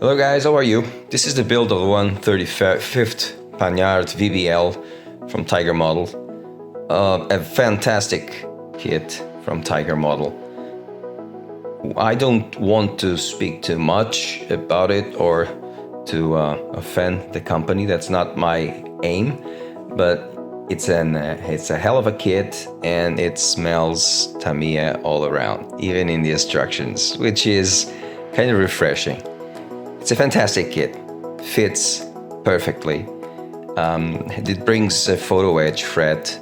Hello guys, how are you? This is the build of the 135th Panhard Vbl from Tiger Model. A fantastic kit from Tiger Model. I don't want to speak too much about it or to offend the company. That's not my aim, but it's a hell of a kit and it smells Tamiya all around, even in the instructions, which is kind of refreshing. It's a fantastic kit, fits perfectly. It brings a photo edge fret,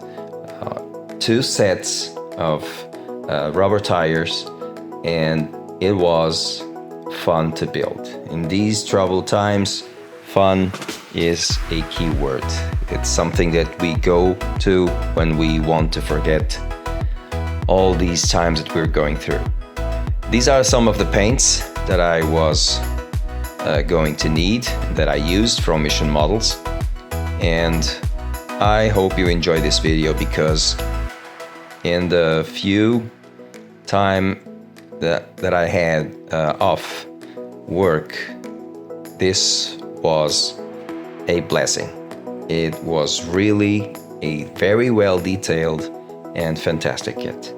2 sets of rubber tires, and it was fun to build. In these troubled times, fun is a key word. It's something that we go to when we want to forget all these times that we're going through. These are some of the paints that I was going to need, that I used from Mission Models, and I hope you enjoy this video, because in the few time that I had off work, this was a blessing. It was really a very well detailed and fantastic kit.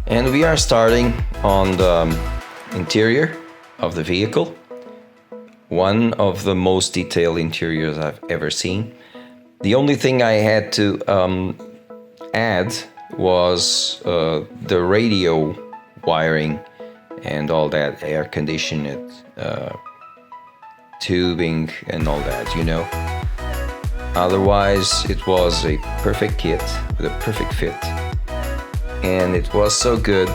And we are starting on the interior of the vehicle. One of the most detailed interiors I've ever seen. The only thing I had to add was the radio wiring and all that, air conditioned tubing and all that, you know. Otherwise, it was a perfect kit with a perfect fit. And it was so good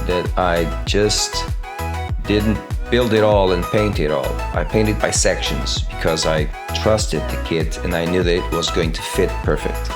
that I just didn't build it all and paint it all. I painted by sections because I trusted the kit and I knew that it was going to fit perfect.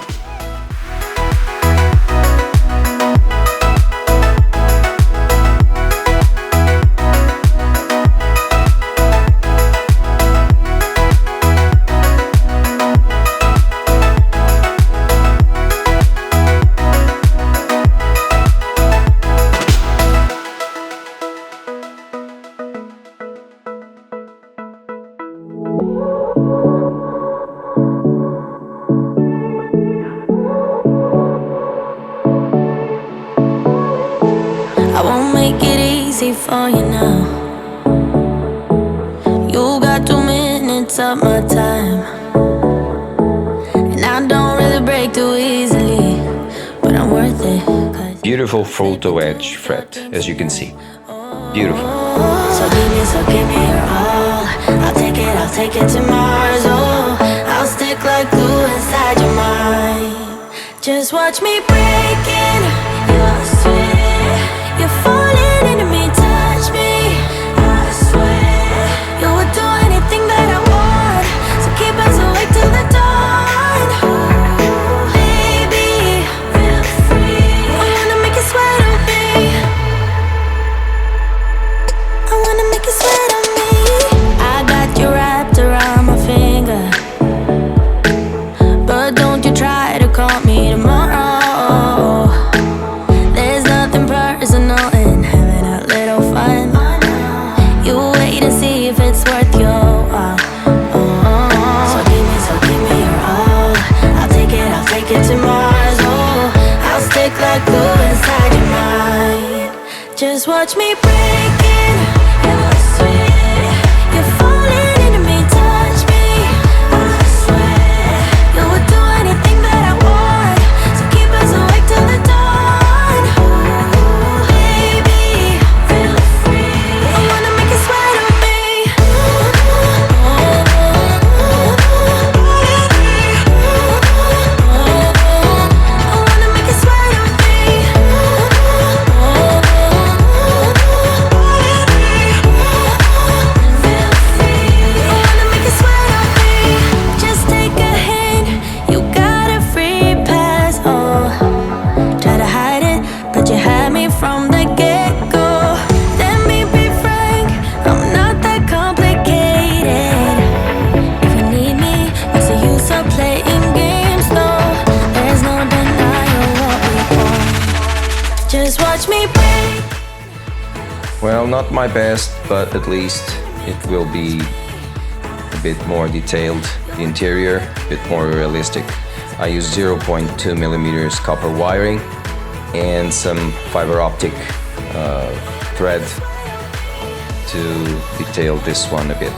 I won't make it easy for you now. You got 2 minutes of my time, and I don't really break too easily, but I'm worth it. Beautiful photo edge fret, as you can see. Beautiful. So give me your all. I'll take it to Mars. Oh, I'll stick like glue inside your mind. Just watch me breaking your sweat. You're falling into me, touch me. I swear you would do anything that I want, so keep us awake till the dawn. Baby, feel free. I wanna make you sweat on me. I wanna make you sweat on me. I got you wrapped around my finger, but don't you try to call me tomorrow. There's nothing personal in having a little fun. You wait and see if it's worth your while. So give me your all. I'll take it to Mars. Oh, I'll stick like glue inside your mind. Just watch me breaking your sweat. You're falling into me. Well, not my best, but at least it will be a bit more detailed. The interior, a bit more realistic. I use 0.2 millimeters copper wiring and some fiber optic thread to detail this one a bit.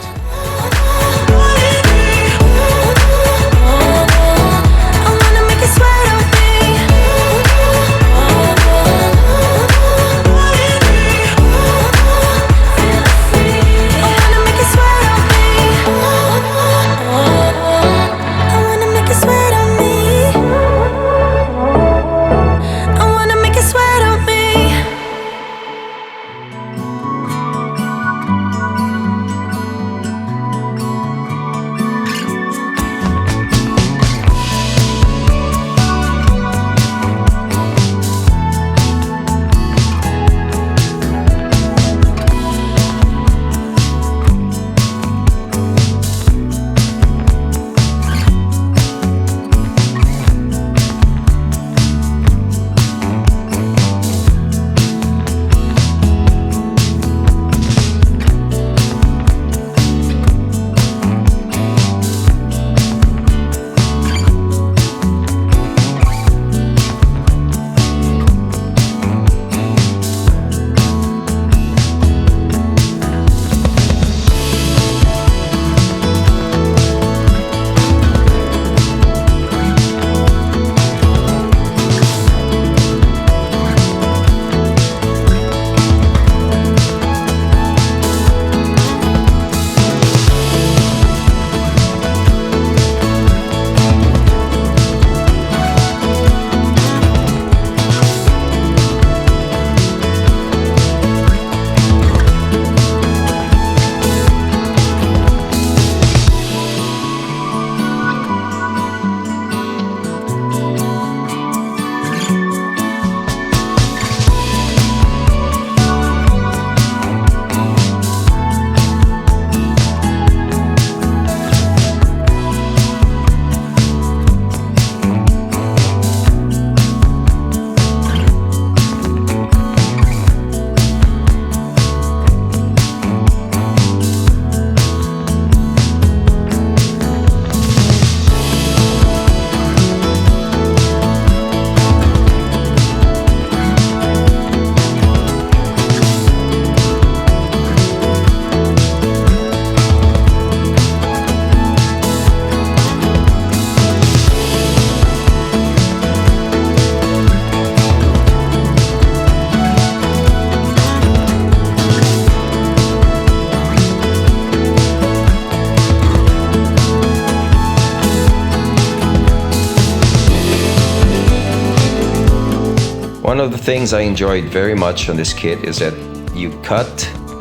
One of the things I enjoyed very much on this kit is that you cut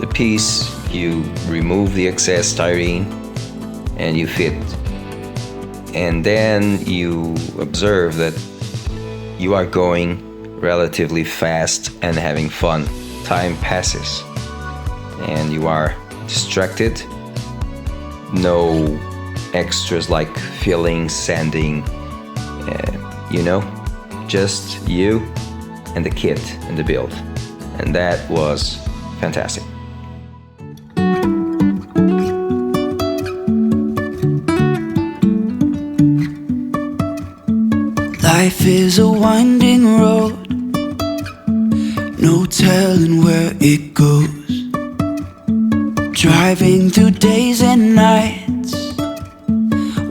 the piece, you remove the excess styrene, and you fit. And then you observe that you are going relatively fast and having fun. Time passes and you are distracted. No extras like filling, sanding, you know, just you and the kit and the build. And that was fantastic. Life is a winding road, no telling where it goes. Driving through days and nights,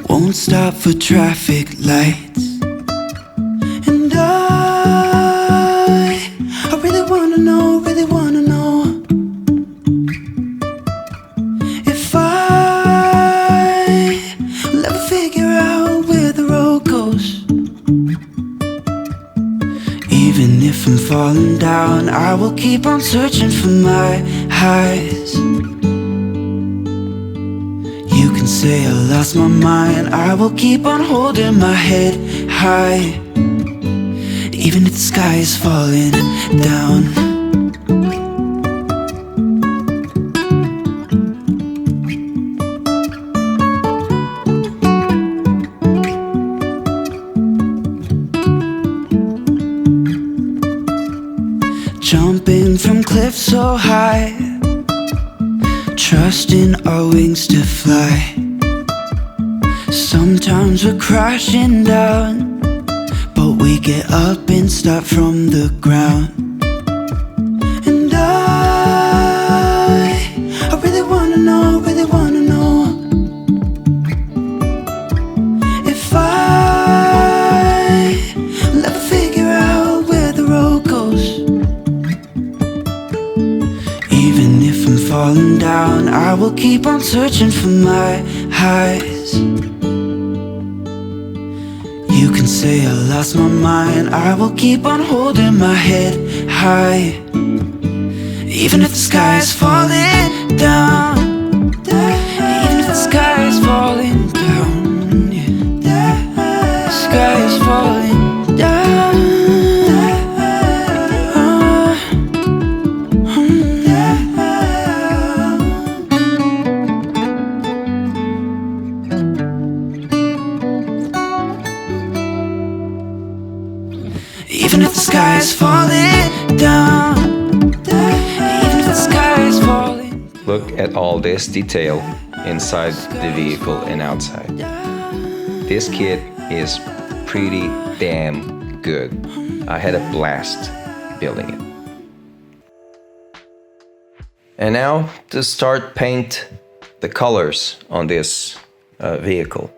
won't stop for traffic lights. And I really wanna know, if I will ever figure out where the road goes. Even if I'm falling down, I will keep on searching for my highs. You can say I lost my mind, I will keep on holding my head high. Even if the sky is falling down. Jumping from cliffs so high, trusting our wings to fly. Sometimes we're crashing down, but we get up and start from the ground. And I really wanna know, really wanna know if I'll ever figure out where the road goes. Even if I'm falling down, I will keep on searching for my highs. You can say I lost my mind, I will keep on holding my head high. Even if the sky is falling down, even if the sky is falling down, yeah. The sky is falling down. Even if the sky is falling down, even if the sky is falling. Look at all this detail inside the vehicle and outside. This kit is pretty damn good. I had a blast building it. And now to start paint the colors on this vehicle.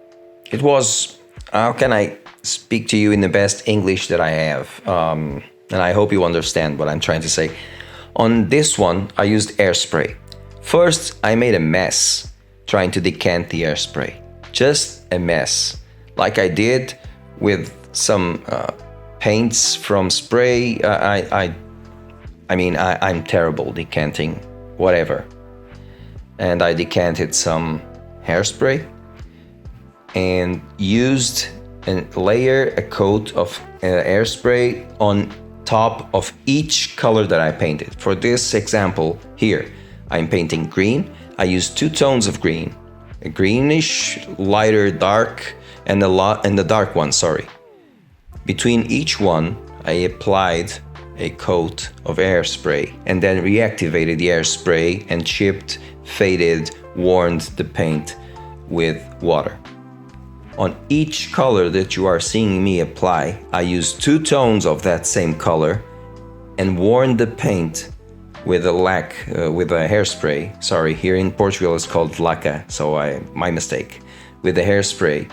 It was, how can I speak to you in the best English that I have, and I hope you understand what I'm trying to say. On this one, I used airspray. First, I made a mess trying to decant the airspray. Just a mess. Like I did with some paints from spray. I'm terrible decanting whatever. And I decanted some hairspray and used and layer a coat of airspray on top of each color that I painted. For this example here, I'm painting green. I used 2 tones of green, a greenish, lighter, dark, and the dark one, sorry. Between each one, I applied a coat of airspray and then reactivated the airspray and chipped, faded, warmed the paint with water. On each color that you are seeing me apply, I used 2 tones of that same color and warmed the paint with a hairspray. Sorry, here in Portugal it's called laca, so my mistake. With the hairspray.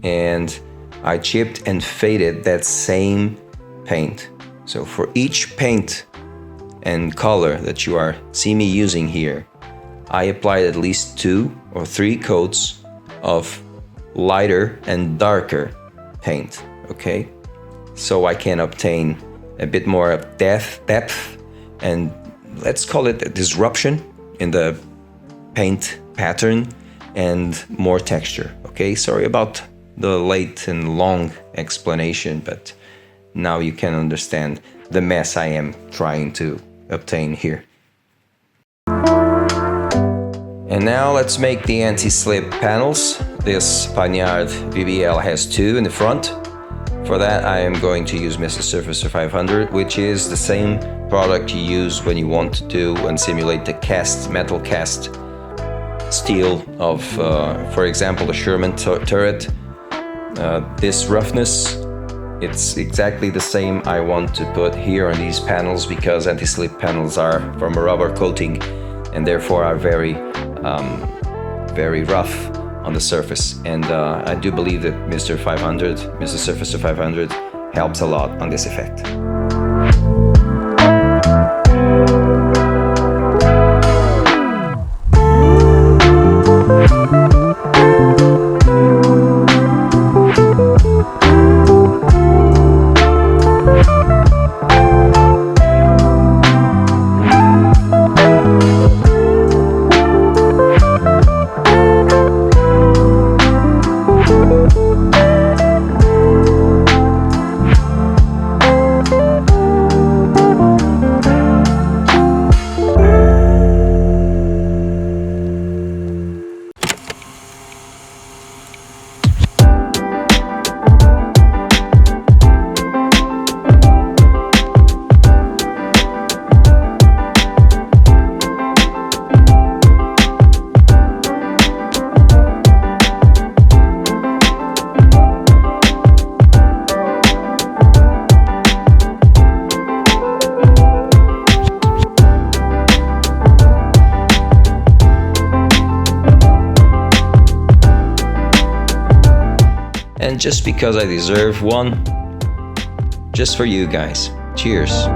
And I chipped and faded that same paint. So for each paint and color that you are seeing me using here, I applied at least 2 or 3 coats of lighter and darker paint, okay? So I can obtain a bit more of depth and let's call it a disruption in the paint pattern and more texture, okay? Sorry about the late and long explanation, but now you can understand the mess I am trying to obtain here. And now let's make the anti-slip panels. This Panhard Vbl has 2 in the front. For that I am going to use Mr. Surfacer 500, which is the same product you use when you want to do and simulate the metal cast steel of, for example, the Sherman turret. This roughness, it's exactly the same I want to put here on these panels because anti-slip panels are from a rubber coating and therefore are very rough on the surface. And I do believe that Mr. Surfacer 500 helps a lot on this effect. And just because I deserve one, just for you guys. Cheers.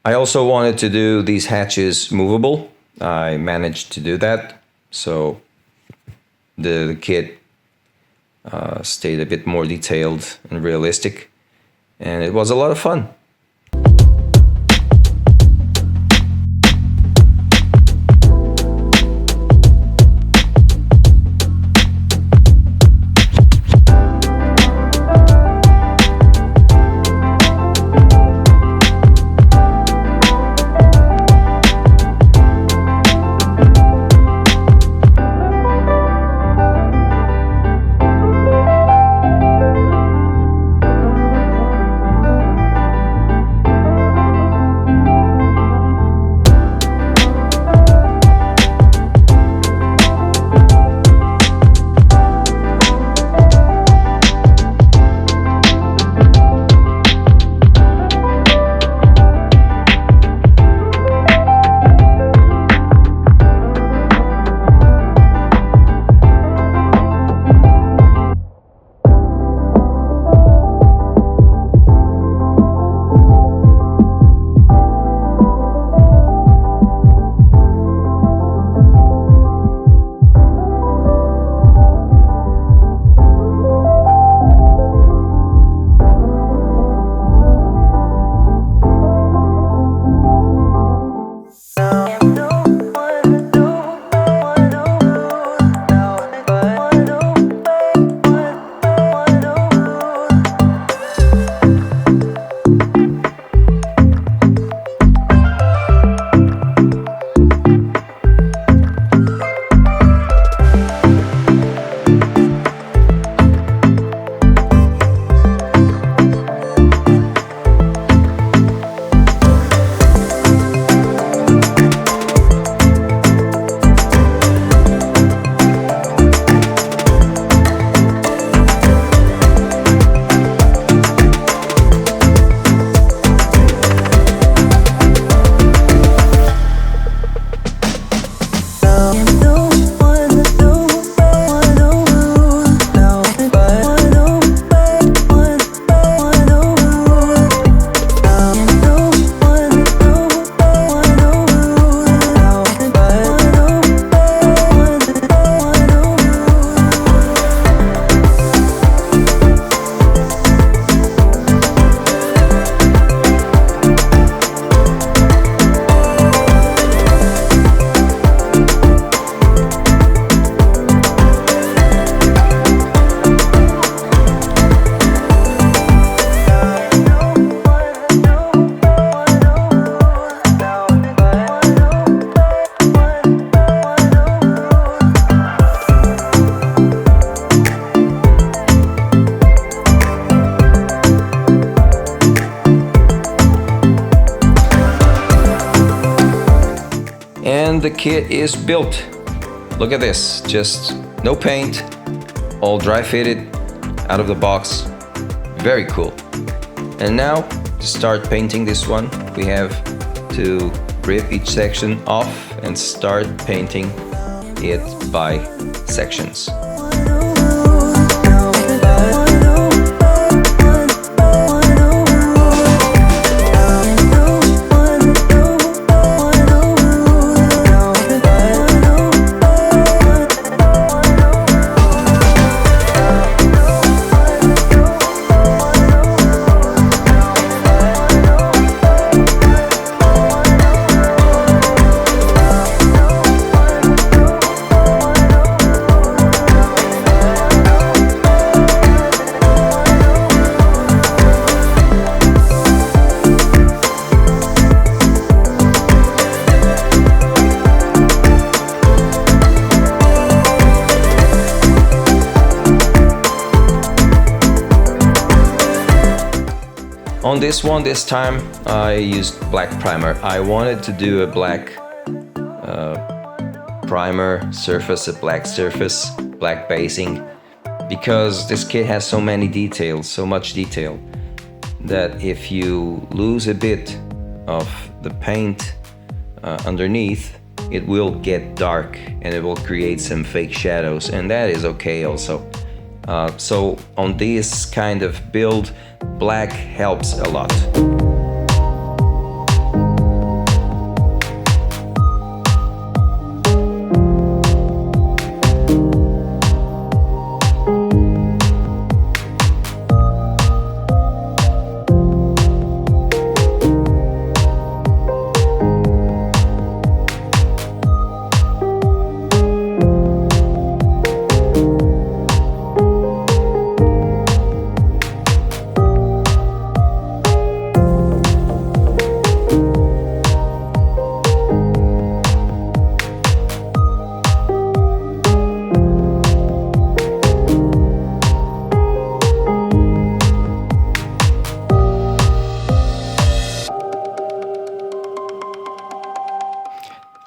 I also wanted to do these hatches movable. I managed to do that, so the kit stayed a bit more detailed and realistic, and it was a lot of fun. And the kit is built. Look at this, just no paint, all dry fitted, out of the box. Very cool. And now to start painting this one, we have to rip each section off and start painting it by sections. On this one, this time I used black primer. I wanted to do a black primer surface, a black surface, black basing, because this kit has so many details, so much detail, that if you lose a bit of the paint underneath, it will get dark and it will create some fake shadows, and that is okay also. So on this kind of build, black helps a lot.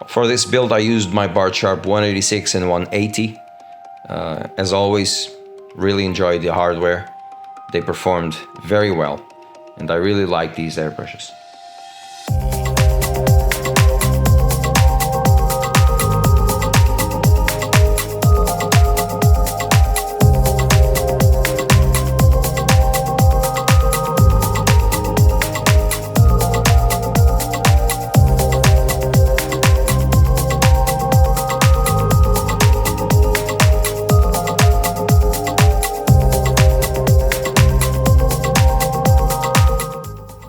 For this build I used my BARTSHARP 186 and 180. As always, really enjoyed the hardware. They performed very well, and I really like these airbrushes.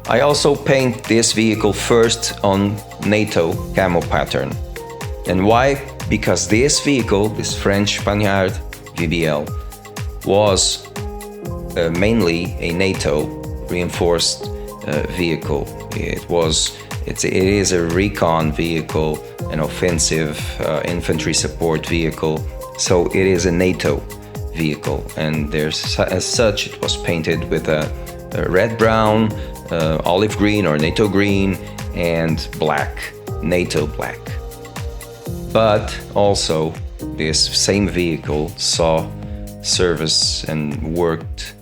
I also paint this vehicle first on NATO camo pattern. And why? Because this vehicle, this French Panhard Vbl, was mainly a NATO reinforced vehicle. It is a recon vehicle, an offensive infantry support vehicle. So it is a NATO vehicle, and as such it was painted with a red-brown, olive green or NATO green, and black, NATO black. But also this same vehicle saw service and worked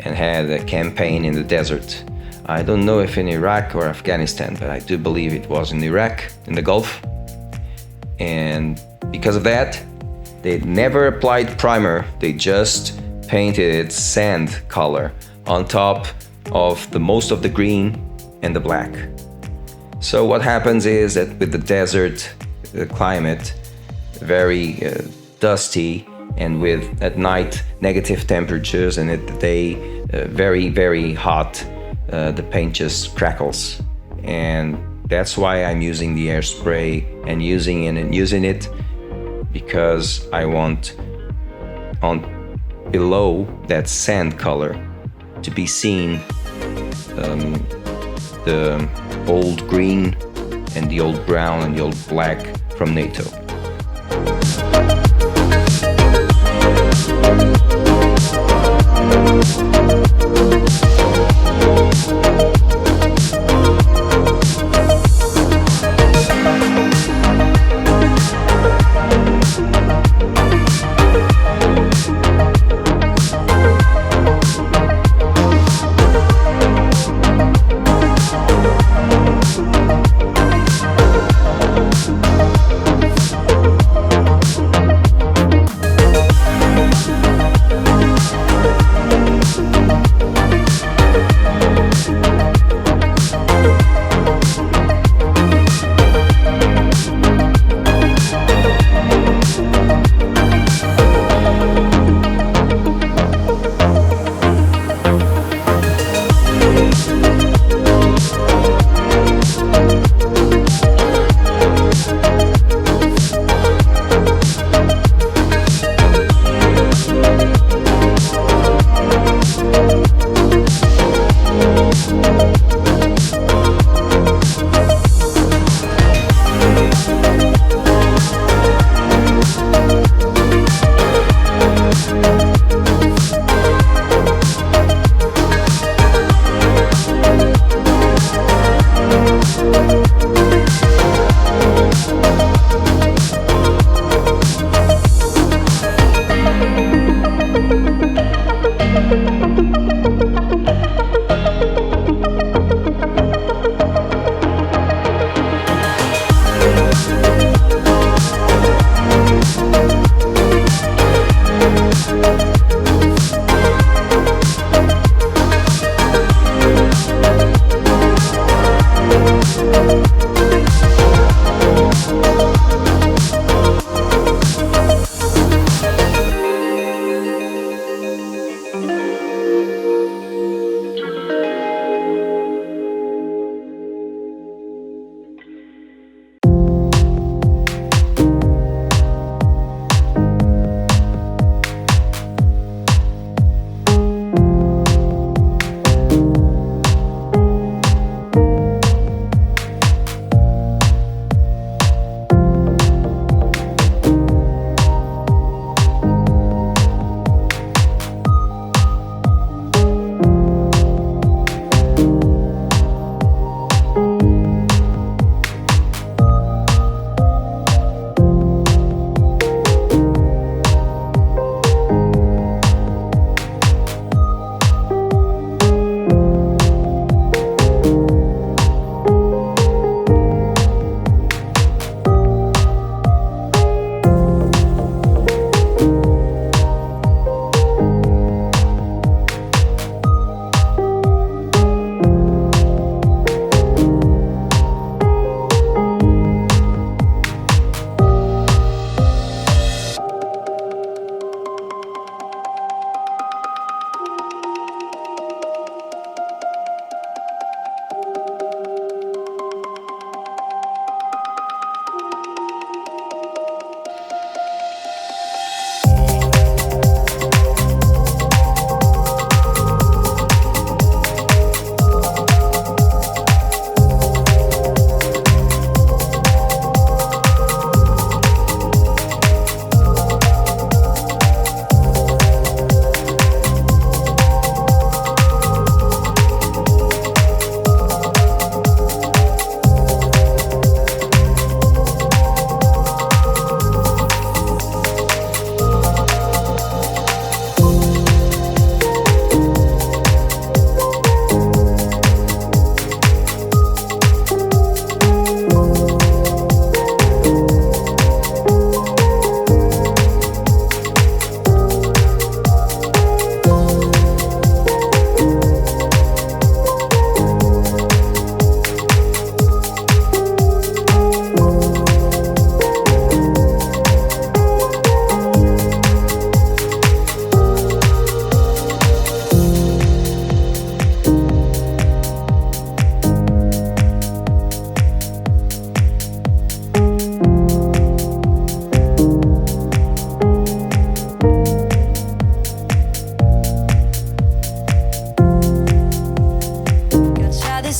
and had a campaign in the desert. I don't know if in Iraq or Afghanistan, but I do believe it was in Iraq, in the Gulf. And because of that, they never applied primer, they just painted it sand color on top of most of the green and the black. So what happens is that with the desert climate, very dusty, and with at night negative temperatures, and at the day very, very hot, the paint just crackles. And that's why I'm using the airspray and using it, because I want on below that sand color to be seen the old green and the old brown and the old black from NATO.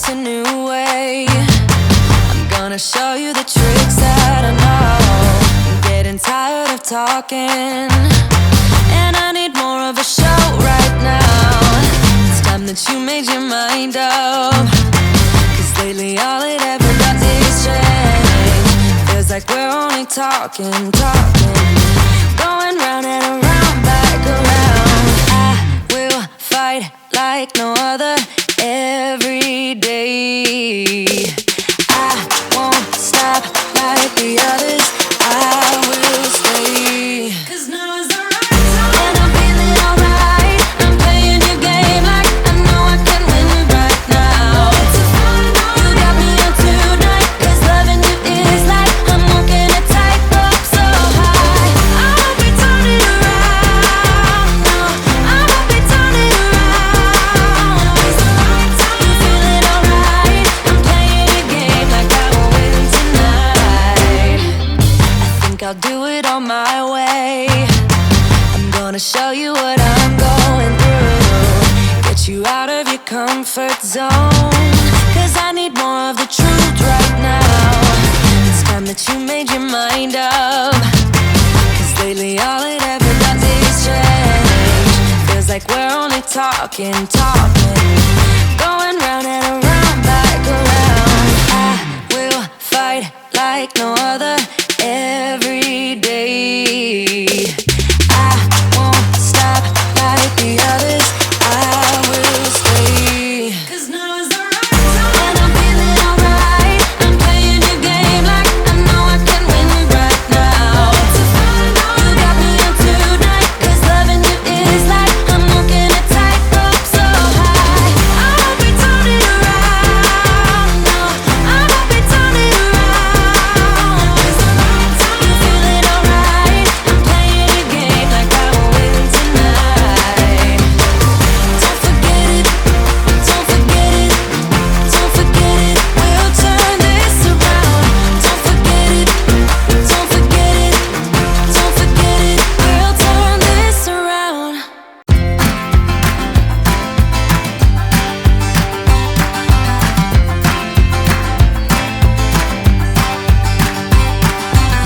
this a new way. I'm gonna show you the tricks that I know. I'm getting tired of talking, and I need more of a show right now. It's time that you made your mind up, 'cause lately all it ever does is change. Feels like we're only talking, going round and around, back around. I will fight like no other every day. I won't stop like the others. I will stay. 'Cause now is the right time, and I'm feeling alright. I'm playing your game like I know I can win right now. You got me on tonight, 'cause loving you is like I'm walking a tightrope so high. I won't be turning around, no, I won't be turning around. It's the right time. You feeling alright? I'm playing your game like I will win tonight. I think I'll do it on my way. I'm gonna show you what I'm going through, get you out of your comfort zone, 'cause I need more of the truth right now. It's time that you made your mind up, 'cause lately all it ever does is change. Feels like we're only talking, going round and around, back around. I will fight like no other every day. I won't stop like the others. I will stay. 'Cause now is the right time, and I'm feeling alright. I'm playing your game like I know I can win right now. You got me on tonight, 'cause loving you is like I'm walking a tightrope so high. I won't be turning around, no, I won't be turning around. It's the right time. You feeling alright? I'm playing your game like I will win tonight. Don't forget it, don't forget it, don't forget it. We'll turn this around. Don't forget it, don't forget it, don't forget it. We'll turn this around.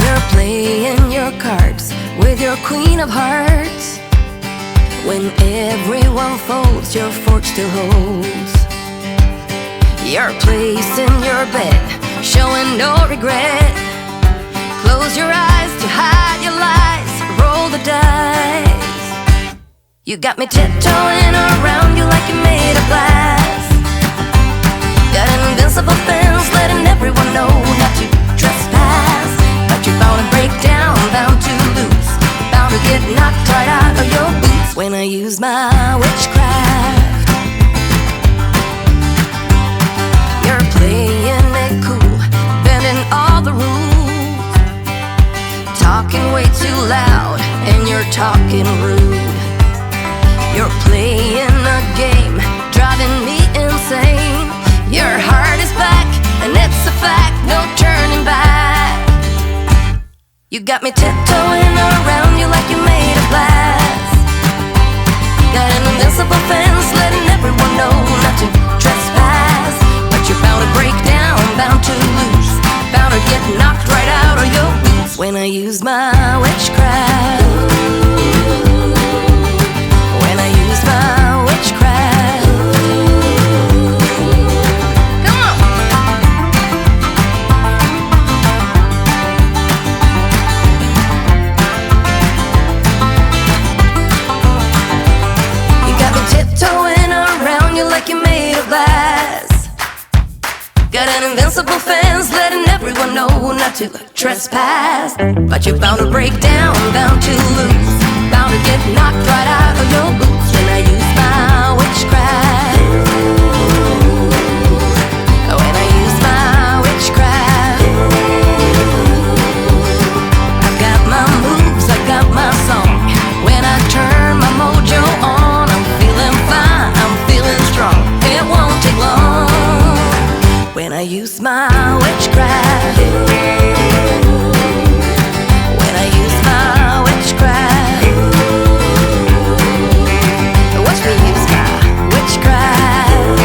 You're playing your cards with your queen of hearts. When everyone folds, your fork still holds. Your place in your bed, showing no regret. Close your eyes to hide your lies, roll the dice. You got me tiptoeing around you like you're made of glass. Got an invincible fence, letting everyone know not to trespass. But you're bound to break down, bound to lose, bound to get knocked right out of your boots when I use my witchcraft. You're playing it cool, bending all the rules, talking way too loud, and you're talking rude. You're playing a game, driving me insane. Your heart is back, and it's a fact, no turning back. You got me tiptoeing around you like you're made of glass. Got an invincible fence, letting everyone know not to trespass. But you're bound to break down, bound to lose, bound to get knocked right out of your boots when I use my witchcraft. When I use my witchcraft. Come on. You got me tiptoeing around you like you're made of glass. Got an invincible fence, letting everyone know not to trespass. But you're bound to break down, bound to lose, bound to get knocked right out of your boots when I use my witchcraft. When I use my witchcraft. I've got my moves, I've got my song. When I turn my mojo on, I'm feeling fine, I'm feeling strong. It won't take long when I use my witchcraft. When I use my witchcraft. Watch me use my witchcraft.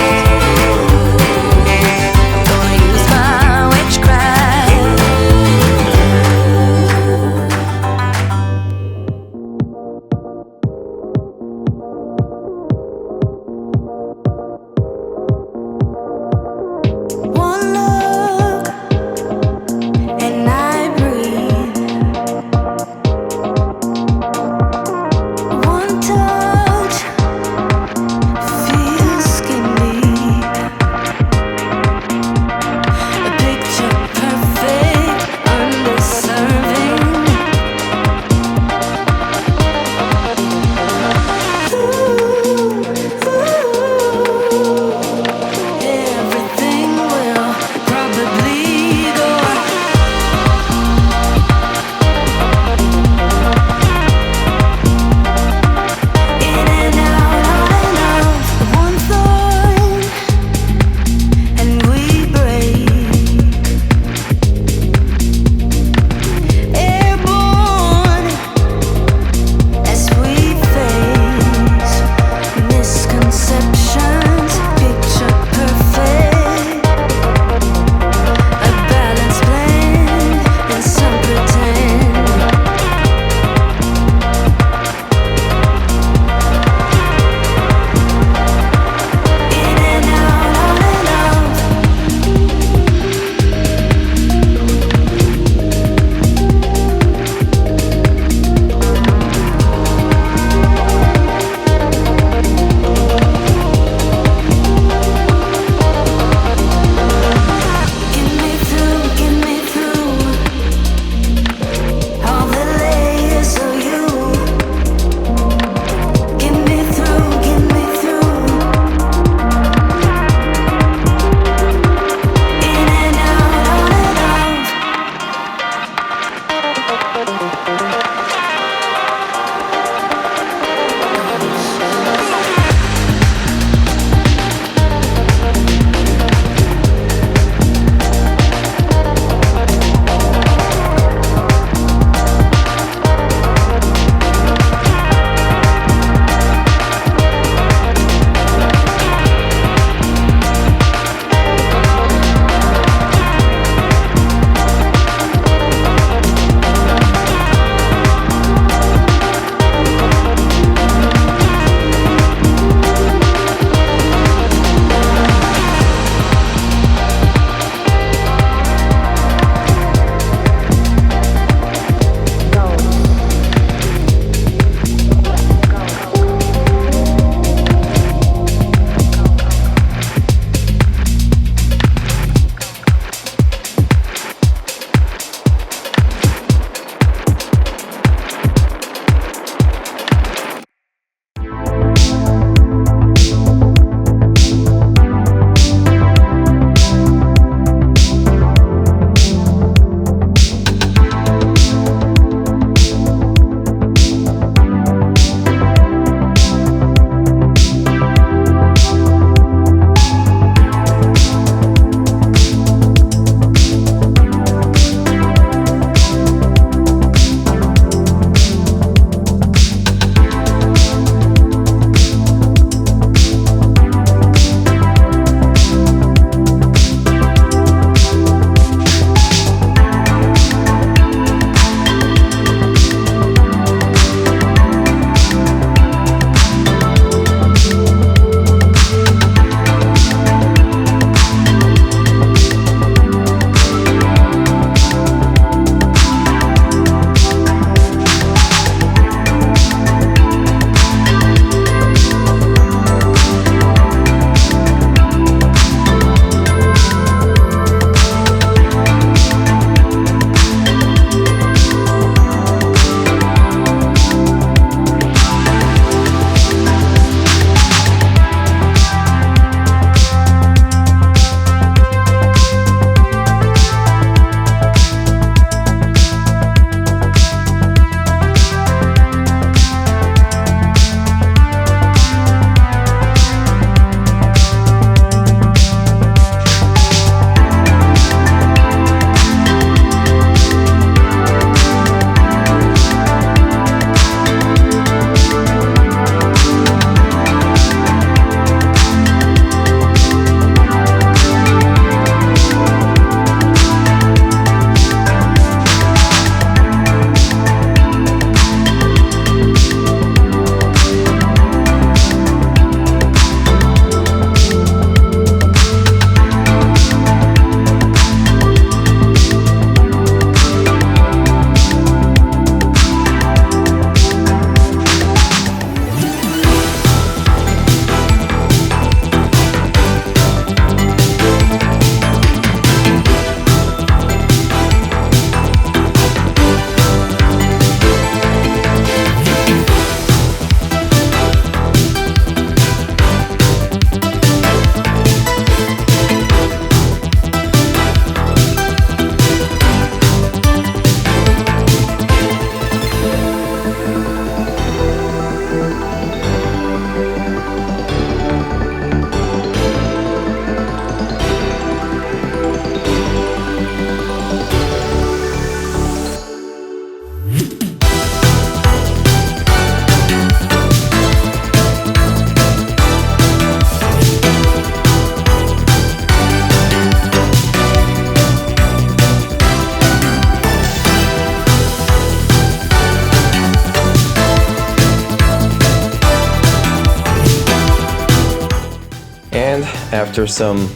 after some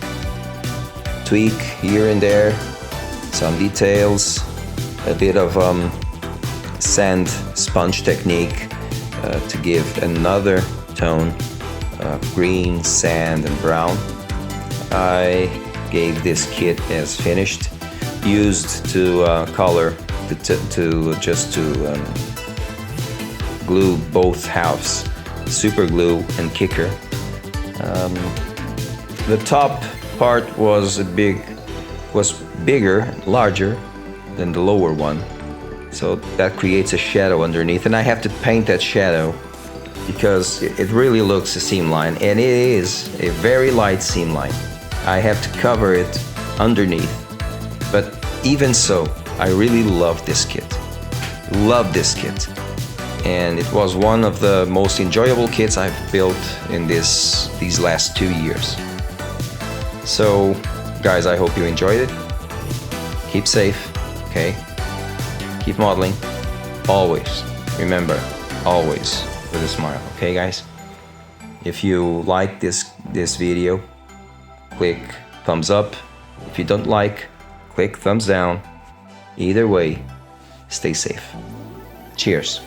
tweak here and there, some details, a bit of sand sponge technique to give another tone, green, sand and brown, I gave this kit as finished, used to color, to glue both halves, super glue and kicker. The top part was bigger, larger than the lower one, so that creates a shadow underneath, and I have to paint that shadow because it really looks a seam line, and it is a very light seam line. I have to cover it underneath, but even so, I really love this kit. Love this kit. And it was one of the most enjoyable kits I've built in these last 2 years. So, guys, I hope you enjoyed it. Keep safe, okay? Keep modeling. Always, remember, always with a smile, okay, guys? If you like this video, click thumbs up. If you don't like, click thumbs down. Either way, stay safe. Cheers.